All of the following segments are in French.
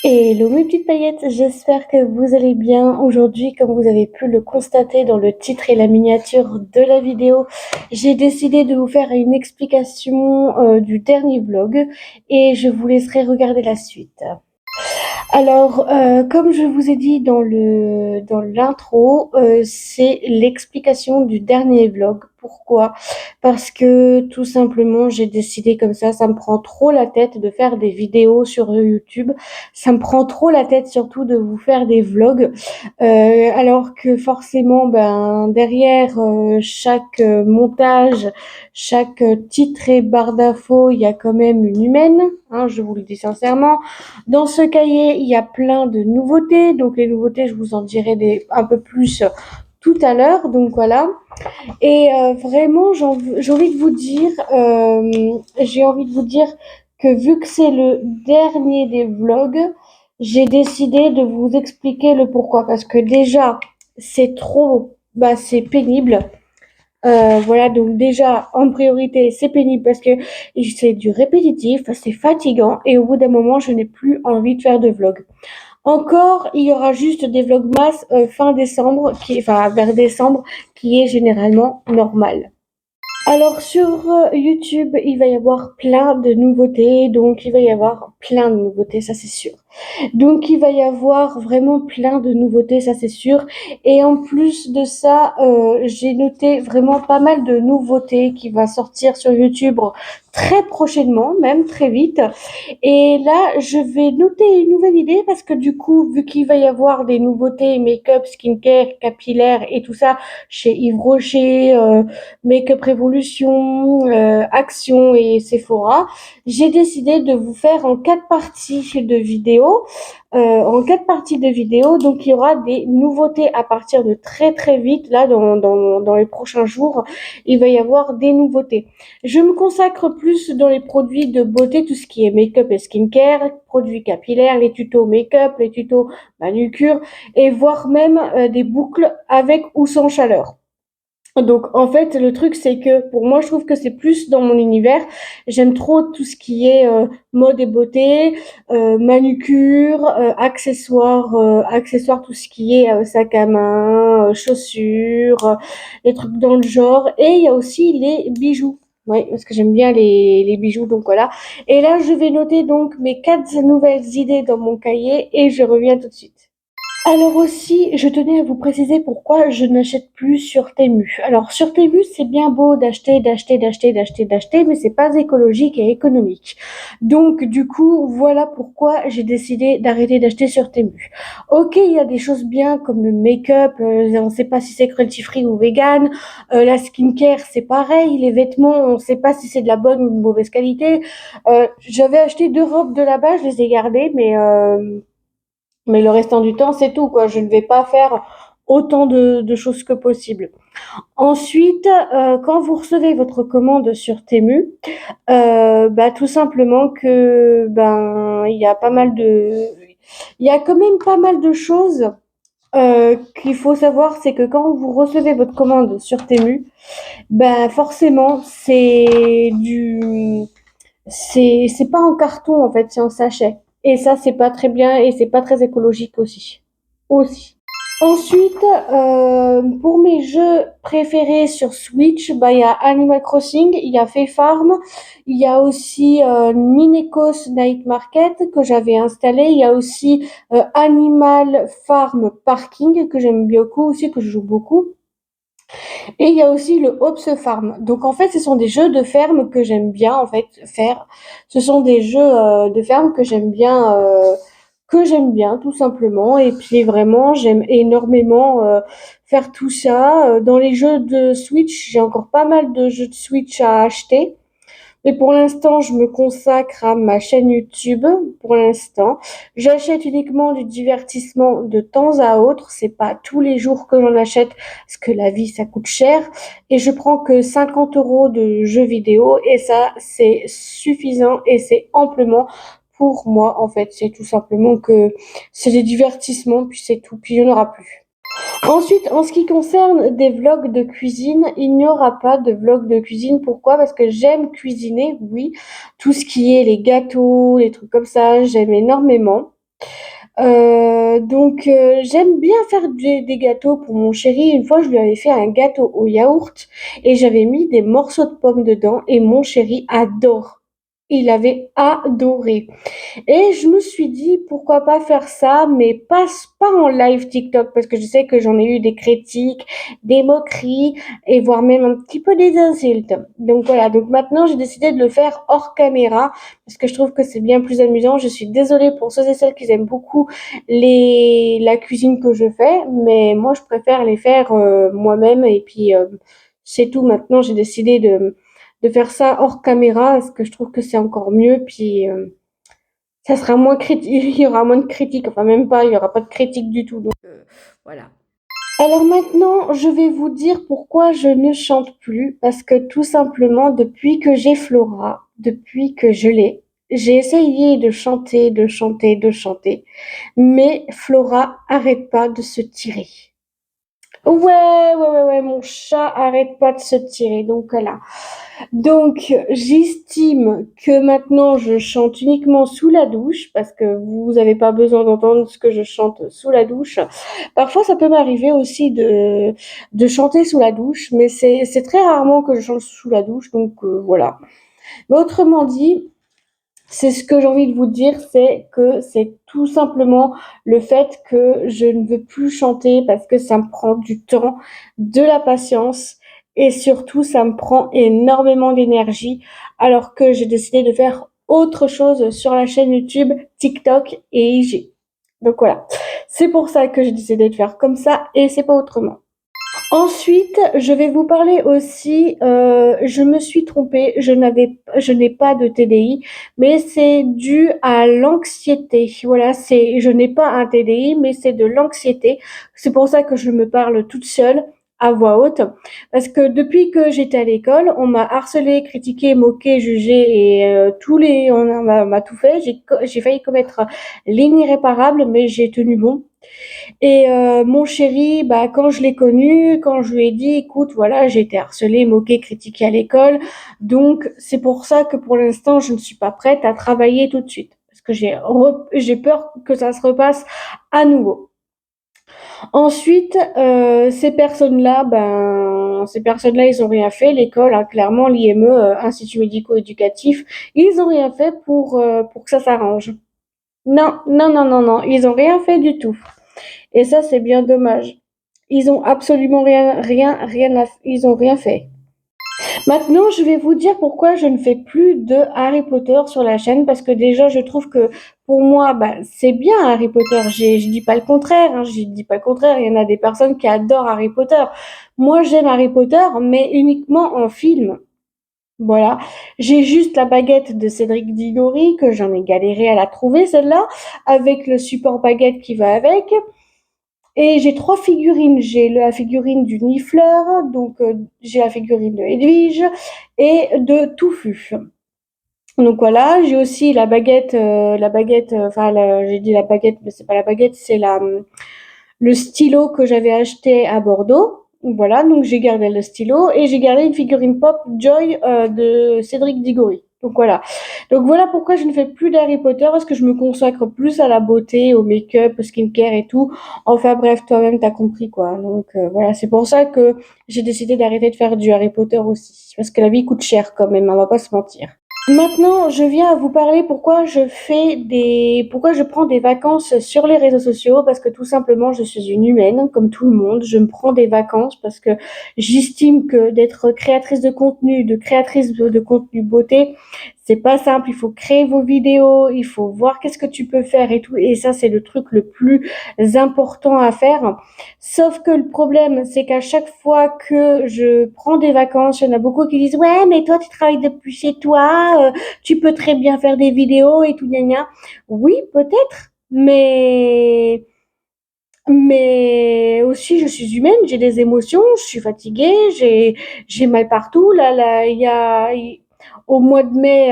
Hello mes petites paillettes, j'espère que vous allez bien. Aujourd'hui, comme vous avez pu le constater dans le titre et la miniature de la vidéo, j'ai décidé de vous faire une explication du dernier vlog et je vous laisserai regarder la suite. Alors, comme je vous ai dit dans l'intro, c'est l'explication du dernier vlog. Pourquoi? Parce que tout simplement, j'ai décidé comme ça me prend trop la tête de faire des vidéos sur YouTube. Ça me prend trop la tête surtout de vous faire des vlogs. Alors que forcément, ben derrière chaque montage, chaque titre et barre d'infos, il y a quand même une humaine, hein, je vous le dis sincèrement. Dans ce cahier, il y a plein de nouveautés. Donc les nouveautés, je vous en dirai un peu plus tout à l'heure. Donc voilà. Et vraiment, j'ai envie de vous dire que vu que c'est le dernier des vlogs, j'ai décidé de vous expliquer le pourquoi. Parce que déjà, c'est pénible. Voilà, donc déjà, en priorité, c'est pénible parce que c'est du répétitif, c'est fatigant et au bout d'un moment, je n'ai plus envie de faire de vlog. Encore, il y aura juste des vlogmas fin décembre, vers décembre, qui est généralement normal. Alors sur YouTube, il va y avoir plein de nouveautés, donc il va y avoir plein de nouveautés, ça c'est sûr. Donc il va y avoir vraiment plein de nouveautés, ça c'est sûr. Et en plus de ça, j'ai noté vraiment pas mal de nouveautés qui va sortir sur YouTube très prochainement, même très vite. Et là, je vais noter une nouvelle idée parce que du coup, vu qu'il va y avoir des nouveautés make-up, skincare, capillaire et tout ça chez Yves Rocher, Make-up Révolution, Action et Sephora, j'ai décidé de vous faire en 4 parties de vidéos. Donc il y aura des nouveautés à partir de très très vite. Là, dans les prochains jours, il va y avoir des nouveautés. Je me consacre plus dans les produits de beauté, tout ce qui est make-up et skincare, produits capillaires, les tutos make-up, les tutos manucure, et voire même des boucles avec ou sans chaleur. Donc en fait le truc c'est que pour moi je trouve que c'est plus dans mon univers. J'aime trop tout ce qui est mode et beauté, manucure, accessoires, tout ce qui est sac à main, chaussures, les trucs dans le genre. Et il y a aussi les bijoux. Oui, parce que j'aime bien les bijoux, donc voilà. Et là, je vais noter donc mes 4 nouvelles idées dans mon cahier et je reviens tout de suite. Alors aussi, je tenais à vous préciser pourquoi je n'achète plus sur Temu. Alors sur Temu, c'est bien beau d'acheter, mais c'est pas écologique et économique. Donc du coup, voilà pourquoi j'ai décidé d'arrêter d'acheter sur Temu. Ok, il y a des choses bien comme le make-up, on ne sait pas si c'est cruelty free ou vegan. La skincare, c'est pareil. Les vêtements, on ne sait pas si c'est de la bonne ou de mauvaise qualité. J'avais acheté 2 robes de là-bas, je les ai gardées, mais le restant du temps, c'est tout, quoi. Je ne vais pas faire autant de choses que possible. Ensuite, quand vous recevez votre commande sur Temu, bah, tout simplement que ben il y a quand même pas mal de choses qu'il faut savoir, c'est que quand vous recevez votre commande sur Temu, ben forcément c'est pas en carton en fait, c'est en sachet. Et ça, c'est pas très bien et c'est pas très écologique aussi. Ensuite, pour mes jeux préférés sur Switch, bah, il y a Animal Crossing, il y a Fae Farm, il y a aussi Minecos Night Market que j'avais installé, il y a aussi Animal Farm Parking que j'aime beaucoup aussi, que je joue beaucoup. Et il y a aussi le Hops Farm. Donc en fait, ce sont des jeux de ferme que j'aime bien en fait faire. Ce sont des jeux de ferme que j'aime bien tout simplement. Et puis vraiment, j'aime énormément faire tout ça. Dans les jeux de Switch, j'ai encore pas mal de jeux de Switch à acheter. Mais pour l'instant, je me consacre à ma chaîne YouTube. Pour l'instant, j'achète uniquement du divertissement de temps à autre. C'est pas tous les jours que j'en achète parce que la vie, ça coûte cher. Et je prends que 50 € de jeux vidéo et ça, c'est suffisant et c'est amplement pour moi. En fait, c'est tout simplement que c'est des divertissements puis c'est tout. Puis il n'y en aura plus. Ensuite, en ce qui concerne des vlogs de cuisine, il n'y aura pas de vlog de cuisine. Pourquoi? Parce que j'aime cuisiner, oui. Tout ce qui est les gâteaux, les trucs comme ça, j'aime énormément. J'aime bien faire des gâteaux pour mon chéri. Une fois, je lui avais fait un gâteau au yaourt et j'avais mis des morceaux de pommes dedans et mon chéri adore. Il avait adoré. Et je me suis dit, pourquoi pas faire ça, mais pas en live TikTok, parce que je sais que j'en ai eu des critiques, des moqueries, et voire même un petit peu des insultes. Donc voilà, donc maintenant j'ai décidé de le faire hors caméra, parce que je trouve que c'est bien plus amusant. Je suis désolée pour ceux et celles qui aiment beaucoup la cuisine que je fais, mais moi je préfère les faire moi-même, et puis c'est tout. Maintenant j'ai décidé de faire ça hors caméra, parce que je trouve que c'est encore mieux, puis ça sera moins critique, il y aura moins de critiques, enfin même pas, il y aura pas de critiques du tout. Donc voilà. Alors maintenant, je vais vous dire pourquoi je ne chante plus, parce que tout simplement, depuis que j'ai Flora, depuis que je l'ai, j'ai essayé de chanter, de chanter, de chanter, mais Flora arrête pas de se tirer. Ouais, mon chat arrête pas de se tirer, donc voilà. Donc, j'estime que maintenant je chante uniquement sous la douche parce que vous n'avez pas besoin d'entendre ce que je chante sous la douche. Parfois, ça peut m'arriver aussi de chanter sous la douche, mais c'est très rarement que je chante sous la douche, donc voilà. Mais autrement dit, c'est ce que j'ai envie de vous dire, c'est que c'est tout simplement le fait que je ne veux plus chanter parce que ça me prend du temps, de la patience et surtout ça me prend énormément d'énergie alors que j'ai décidé de faire autre chose sur la chaîne YouTube, TikTok et IG. Donc voilà, c'est pour ça que j'ai décidé de faire comme ça et c'est pas autrement. Ensuite, je vais vous parler aussi, je me suis trompée, je n'ai pas de TDI, mais c'est dû à l'anxiété. Voilà, je n'ai pas un TDI, mais c'est de l'anxiété. C'est pour ça que je me parle toute seule, à voix haute, parce que depuis que j'étais à l'école, on m'a harcelée, critiquée, moquée, jugée et m'a tout fait. J'ai failli commettre l'inirréparable, mais j'ai tenu bon. Et mon chéri, bah, quand je l'ai connu, quand je lui ai dit, écoute, voilà, j'ai été harcelée, moquée, critiquée à l'école, donc c'est pour ça que pour l'instant, je ne suis pas prête à travailler tout de suite, parce que j'ai peur que ça se repasse à nouveau. Ensuite, ces personnes-là, ils ont rien fait. L'école, hein, clairement, l'IME, Institut médico-éducatif, ils ont rien fait pour que ça s'arrange. Non, non, non, non, non, ils ont rien fait du tout. Et ça, c'est bien dommage. Ils ont absolument ils ont rien fait. Maintenant, je vais vous dire pourquoi je ne fais plus de Harry Potter sur la chaîne, parce que déjà, je trouve que pour moi, bah, c'est bien Harry Potter. Je dis pas le contraire, hein, je dis pas le contraire. Il y en a des personnes qui adorent Harry Potter. Moi, j'aime Harry Potter, mais uniquement en film. Voilà. J'ai juste la baguette de Cédric Diggory, que j'en ai galéré à la trouver, celle-là, avec le support baguette qui va avec. Et j'ai trois figurines. J'ai la figurine du Nifleur, donc j'ai la figurine de Edwige et de Touffu. Donc voilà, j'ai aussi j'ai dit la baguette, mais c'est pas la baguette, c'est le stylo que j'avais acheté à Bordeaux. Voilà, donc j'ai gardé le stylo et j'ai gardé une figurine pop Joy de Cédric Diggory. Donc voilà. Donc voilà pourquoi je ne fais plus d'Harry Potter, parce que je me consacre plus à la beauté, au make-up, au skincare et tout. Enfin bref, toi-même t'as compris quoi. Donc voilà, c'est pour ça que j'ai décidé d'arrêter de faire du Harry Potter aussi, parce que la vie coûte cher quand même, on va pas se mentir. Maintenant, je viens à vous parler pourquoi je prends des vacances sur les réseaux sociaux, parce que tout simplement, je suis une humaine, comme tout le monde. Je me prends des vacances parce que j'estime que d'être créatrice de contenu, de créatrice de contenu beauté, c'est pas simple. Il faut créer vos vidéos, il faut voir qu'est-ce que tu peux faire et tout. Et ça, c'est le truc le plus important à faire. Sauf que le problème, c'est qu'à chaque fois que je prends des vacances, il y en a beaucoup qui disent ouais, mais toi tu travailles depuis chez toi, tu peux très bien faire des vidéos et tout gna gna. Oui, peut-être, mais aussi je suis humaine, j'ai des émotions, je suis fatiguée, j'ai mal partout. Là, au mois de mai,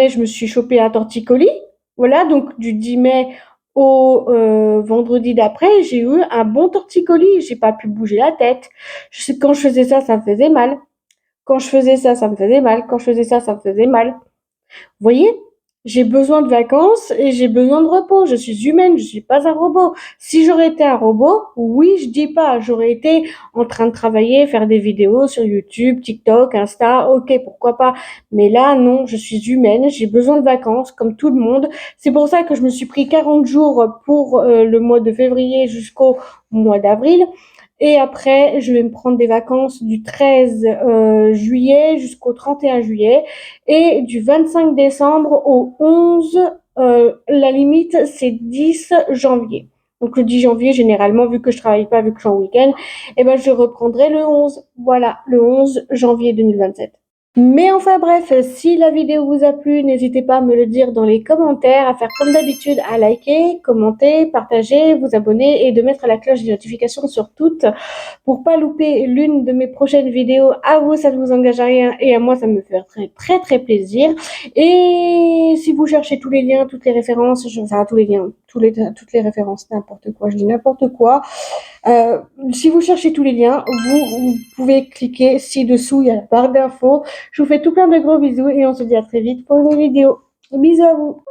je me suis chopé un torticolis. Voilà, donc du 10 mai au vendredi d'après, j'ai eu un bon torticolis. J'ai pas pu bouger la tête. Quand je faisais ça, ça me faisait mal. Quand je faisais ça, ça me faisait mal. Quand je faisais ça, ça me faisait mal. Vous voyez, J'ai besoin de vacances et j'ai besoin de repos. Je suis humaine, je suis pas un robot. Si j'aurais été un robot, oui, je dis pas, j'aurais été en train de travailler, faire des vidéos sur YouTube, TikTok, Insta, ok, pourquoi pas. Mais là, non, je suis humaine, j'ai besoin de vacances comme tout le monde. C'est pour ça que je me suis pris 40 jours pour le mois de février jusqu'au mois d'avril. Et après, je vais me prendre des vacances du 13 juillet jusqu'au 31 juillet et du 25 décembre au 11, la limite, c'est 10 janvier. Donc le 10 janvier, généralement, vu que je travaille pas, vu que je suis en week-end, eh ben, je reprendrai le 11. Voilà, le 11 janvier 2027. Mais enfin bref, si la vidéo vous a plu, n'hésitez pas à me le dire dans les commentaires, à faire comme d'habitude, à liker, commenter, partager, vous abonner et de mettre la cloche des notifications sur toutes pour pas louper l'une de mes prochaines vidéos. À vous, ça ne vous engage à rien et à moi, ça me fait très très très plaisir. Et si vous cherchez tous les liens, toutes les références, enfin tous les liens, toutes les références, n'importe quoi, je dis n'importe quoi. Euh, Si vous cherchez tous les liens, vous pouvez cliquer ci-dessous, il y a la barre d'infos. Je vous fais tout plein de gros bisous et on se dit à très vite pour une nouvelle vidéo. Bisous à vous.